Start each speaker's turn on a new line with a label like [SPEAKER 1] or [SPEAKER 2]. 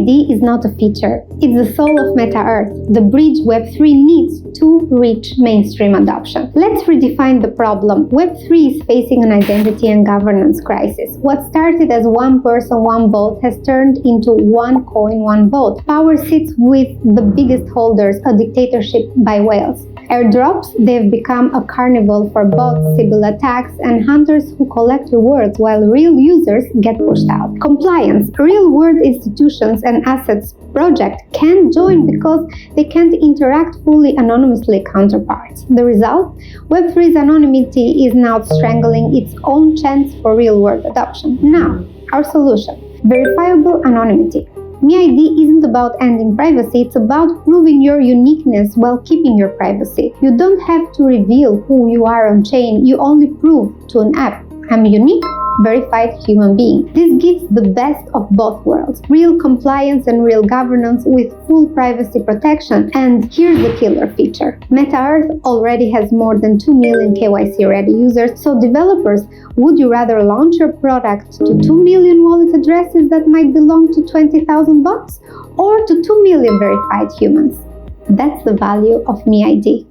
[SPEAKER 1] MeID is not a feature, it's the soul of Meta Earth, the bridge Web3 needs to reach mainstream adoption. Let's redefine the problem. Web3 is facing an identity and governance crisis. What started as one person, one vote has turned into one coin, one vote. Power sits with the biggest holders, a dictatorship by whales. Airdrops, they've become a carnival for bots, Sybil attacks, and hunters who collect rewards while real users get pushed out. Compliance. Real-world institutions and assets projects can't join because they can't interact fully anonymously counterparts. The result? Web3's anonymity is now strangling its own chance for real-world adoption. Now, our solution. Verifiable anonymity. MeID isn't about ending privacy, it's about proving your uniqueness while keeping your privacy. You don't have to reveal who you are on chain, you only prove to an app, I'm unique, verified human being. This gives the best of both worlds, real compliance and real governance with full privacy protection. And here's the killer feature. Meta Earth already has more than 2 million KYC-ready users, so developers, would you rather launch your product to 2 million wallet addresses that might belong to 20,000 bots, or to 2 million verified humans? That's the value of MeID.